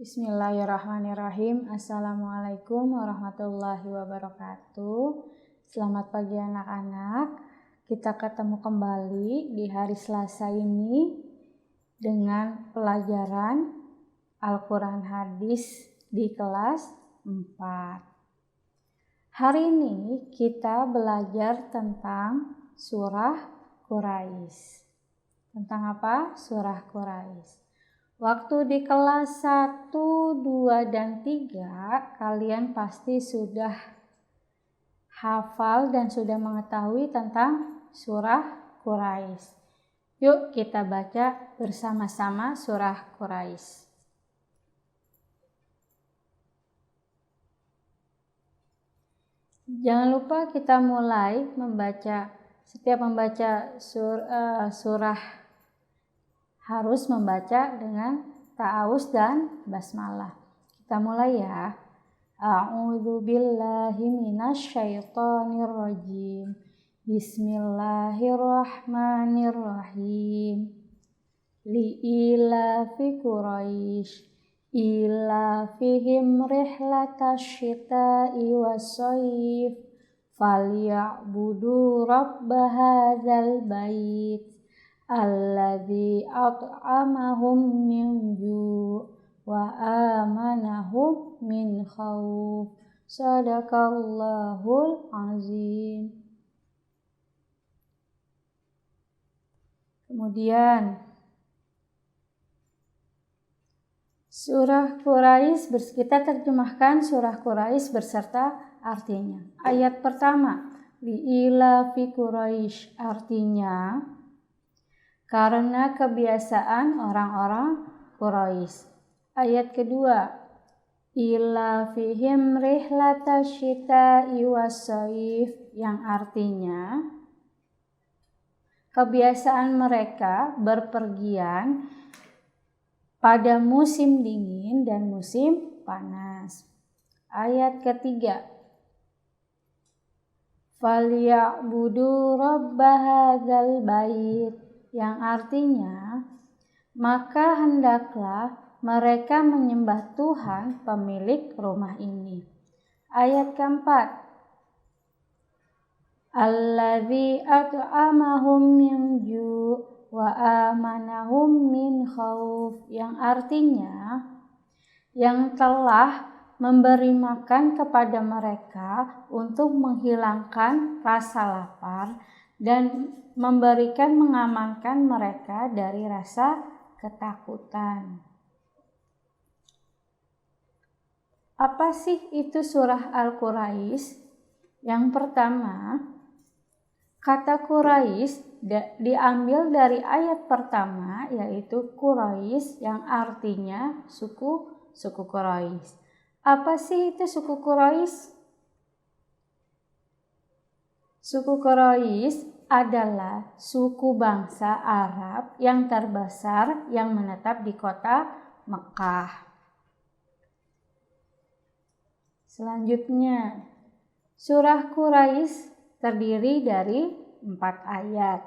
Bismillahirrahmanirrahim. Assalamualaikum warahmatullahi wabarakatuh. Selamat pagi anak-anak. Kita ketemu kembali di hari Selasa ini dengan pelajaran Al-Quran Hadis di kelas 4. Hari ini kita belajar tentang surah Quraisy. Tentang apa? Surah Quraisy. Waktu di kelas 1, 2, dan 3, kalian pasti sudah hafal dan sudah mengetahui tentang surah Quraisy. Yuk kita baca bersama-sama surah Quraisy. Jangan lupa kita mulai setiap membaca surah harus membaca dengan ta'awuz dan basmalah. Kita mulai ya. A'udzu billahi minasy syaithanir rajim. Bismillahirrahmanirrahim. Li'ilafi Quraisy ilafihim rihlatasy syita'i was-shayf falya'budu rabb hadzal bait alladzi at'amahum min ju' wa amanahum min khauf. Shadaqallahul azim. Kemudian surah Quraisy, kita terjemahkan surah Quraisy beserta artinya. Ayat pertama, li'ilafi Quraisy, artinya karena kebiasaan orang-orang Quraisy. Ayat kedua, ilafihim rihlatasy syita'i was-shayf, yang artinya kebiasaan mereka berpergian pada musim dingin dan musim panas. Ayat ketiga, falya'budu rabb hadzal bait, yang artinya maka hendaklah mereka menyembah Tuhan pemilik rumah ini. Ayat keempat, alladzi at'amahum min ju' wa amanahum min khauf, yang artinya yang telah memberi makan kepada mereka untuk menghilangkan rasa lapar dan mengamankan mereka dari rasa ketakutan. Apa sih itu surah Al-Quraisy? Yang pertama, kata Quraisy diambil dari ayat pertama, yaitu Quraisy, yang artinya suku Quraisy. Apa sih itu suku Quraisy? Suku Quraisy adalah suku bangsa Arab yang terbesar yang menetap di kota Mekah. Selanjutnya, surah Quraisy terdiri dari 4 ayat.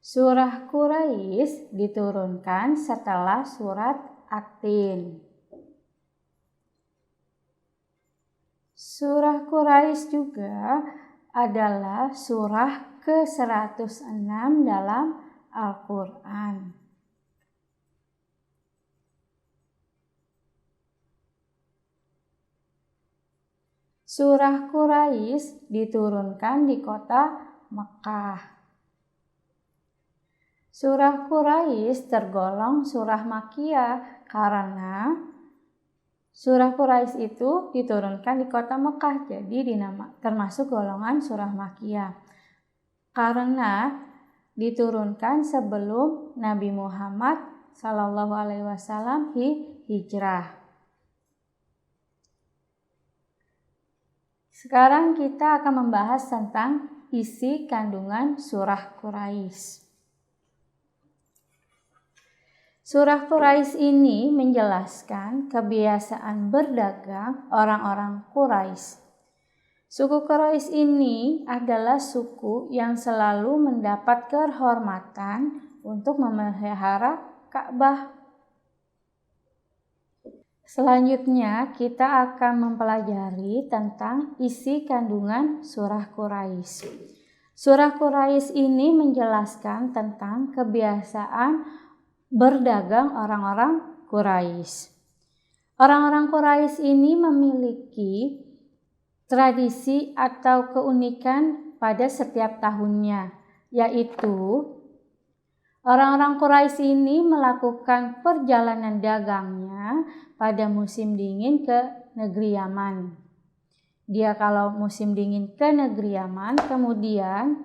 Surah Quraisy diturunkan setelah surat At-Tin. Surah Quraisy juga adalah surah ke-106 dalam Al-Quran. Surah Quraisy diturunkan di kota Mekah. Surah Quraisy tergolong surah Makkiyah karena surah Quraisy itu diturunkan di kota Mekah, jadi termasuk golongan surah Makkiyah. Karena diturunkan sebelum Nabi Muhammad SAW hijrah. Sekarang kita akan membahas tentang isi kandungan surah Quraisy. Surah Quraisy ini menjelaskan kebiasaan berdagang orang-orang Quraisy. Suku Quraisy ini adalah suku yang selalu mendapat kehormatan untuk memelihara Ka'bah Selanjutnya kita akan mempelajari tentang isi kandungan surah Quraisy. Surah Quraisy ini menjelaskan tentang kebiasaan berdagang orang-orang Quraisy. Orang-orang Quraisy ini memiliki tradisi atau keunikan pada setiap tahunnya, yaitu orang-orang Quraisy ini melakukan perjalanan dagangnya pada musim dingin ke negeri Yaman. Dia kalau musim dingin ke negeri Yaman, kemudian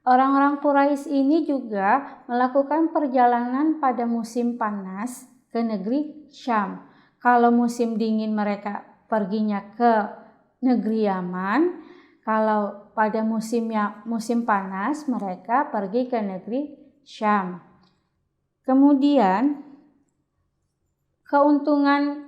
orang-orang Quraisy ini juga melakukan perjalanan pada musim panas ke negeri Syam. Kalau musim dingin mereka perginya ke negeri Yaman, kalau pada musim panas mereka pergi ke negeri Syam. Kemudian keuntungan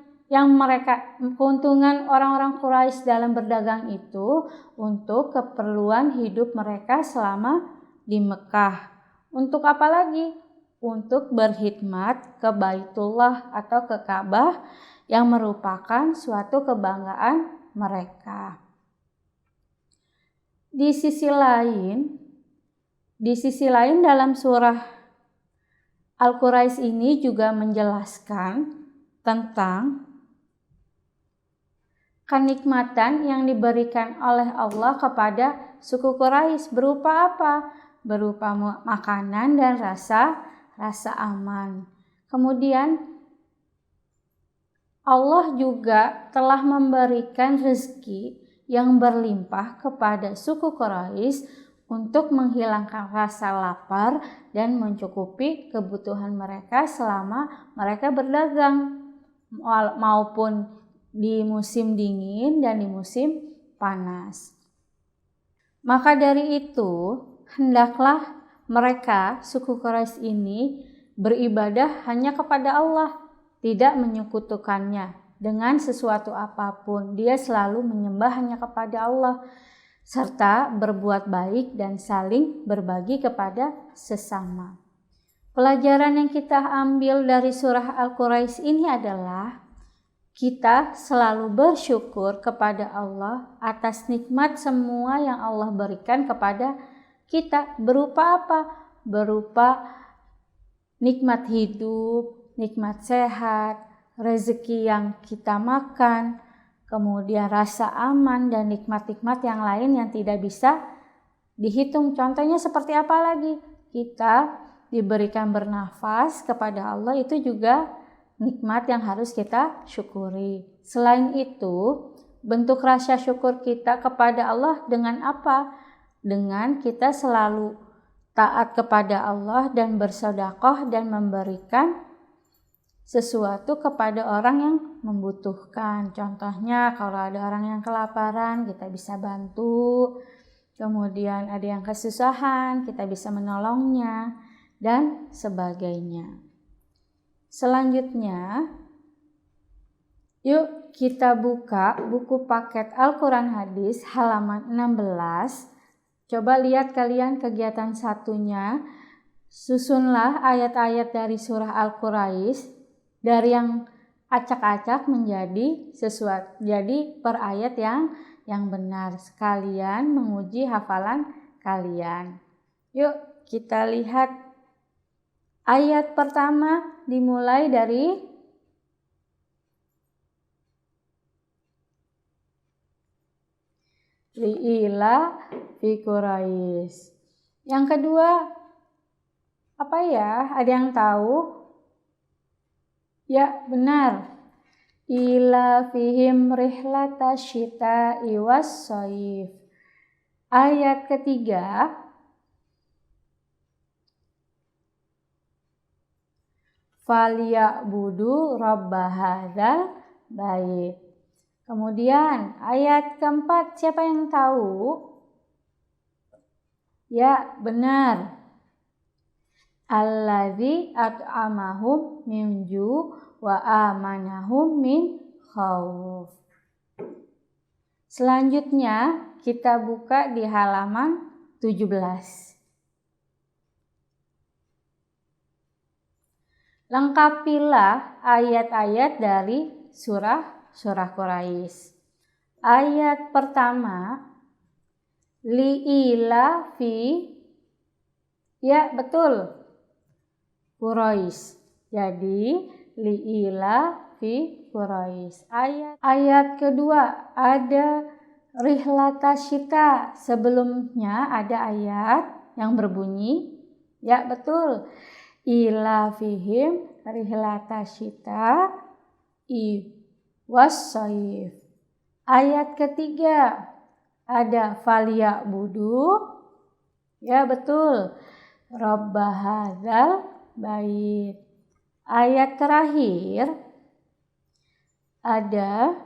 orang-orang Quraisy dalam berdagang itu untuk keperluan hidup mereka selama di Mekah. Untuk apa lagi? Untuk berkhidmat ke Baitullah atau ke Ka'bah yang merupakan suatu kebanggaan mereka. Di sisi lain dalam surah Al-Quraisy ini juga menjelaskan tentang kenikmatan yang diberikan oleh Allah kepada suku Quraisy berupa apa? Berupa makanan dan rasa aman. Kemudian Allah juga telah memberikan rezeki yang berlimpah kepada suku Quraisy untuk menghilangkan rasa lapar dan mencukupi kebutuhan mereka selama mereka berdagang, maupun di musim dingin dan di musim panas. Maka dari itu, hendaklah mereka, suku Quraisy ini, beribadah hanya kepada Allah, tidak menyekutukannya dengan sesuatu apapun. Dia selalu menyembah hanya kepada Allah, serta berbuat baik dan saling berbagi kepada sesama. Pelajaran yang kita ambil dari surah Al-Quraisy ini adalah kita selalu bersyukur kepada Allah atas nikmat semua yang Allah berikan kepada kita. Berupa apa? Berupa nikmat hidup, nikmat sehat, rezeki yang kita makan, kemudian rasa aman dan nikmat-nikmat yang lain yang tidak bisa dihitung. Contohnya seperti apa lagi? Kita diberikan bernafas kepada Allah, itu juga nikmat yang harus kita syukuri. Selain itu, bentuk rasa syukur kita kepada Allah dengan apa? Dengan kita selalu taat kepada Allah dan bersedekah dan memberikan sesuatu kepada orang yang membutuhkan. Contohnya kalau ada orang yang kelaparan, kita bisa bantu. Kemudian ada yang kesusahan, kita bisa menolongnya dan sebagainya. Selanjutnya, yuk kita buka buku paket Al-Quran Hadis halaman 16. Coba lihat kalian kegiatan satunya. Susunlah ayat-ayat dari surah Al-Quraisy dari yang acak-acak menjadi per ayat yang benar, sekalian menguji hafalan kalian. Yuk kita lihat ayat pertama dimulai dari li'ila fi Quraisy. Yang kedua apa ya? Ada yang tahu? Ya, benar. Ila fihim rihlata syita'i was-shaif. Ayat ketiga falyabudu rabba hadzal bait. Kemudian ayat keempat, siapa yang tahu? Ya, benar. Alladzi at'amahum min ju' wa amanahum min khauf. Selanjutnya kita buka di halaman 17. Lengkapilah ayat-ayat dari surah Quraisy. Ayat pertama, li'ilafi, ya betul, Quraisy. Jadi li'ilafi Quraisy. Ayat kedua ada rihlata syita. Sebelumnya ada ayat yang berbunyi, ya betul, ilafihim rihlata syita wassaif. Ayat ketiga ada falyabudu, ya betul, Rabba hadzal bait. Ayat terakhir ada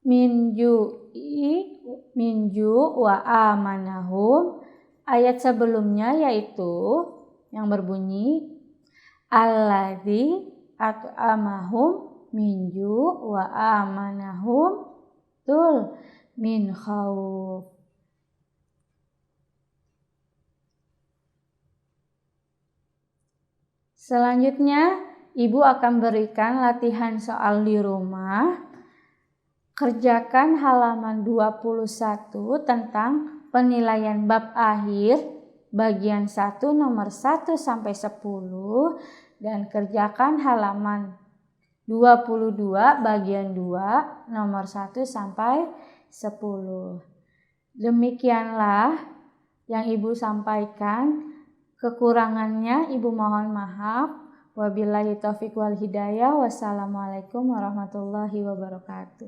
minju wa amanahum. Ayat sebelumnya yaitu yang berbunyi alladzi at'amahum minju wa amanahum tul min khauf. Selanjutnya Ibu akan berikan latihan soal di rumah. Kerjakan halaman 21 tentang penilaian bab akhir bagian 1 nomor 1 sampai 10 dan kerjakan halaman 22 bagian 2 nomor 1 sampai 10. Demikianlah yang Ibu sampaikan. Kekurangannya Ibu mohon maaf. Wabillahi taufiq wal hidayah. Wassalamualaikum warahmatullahi wabarakatuh.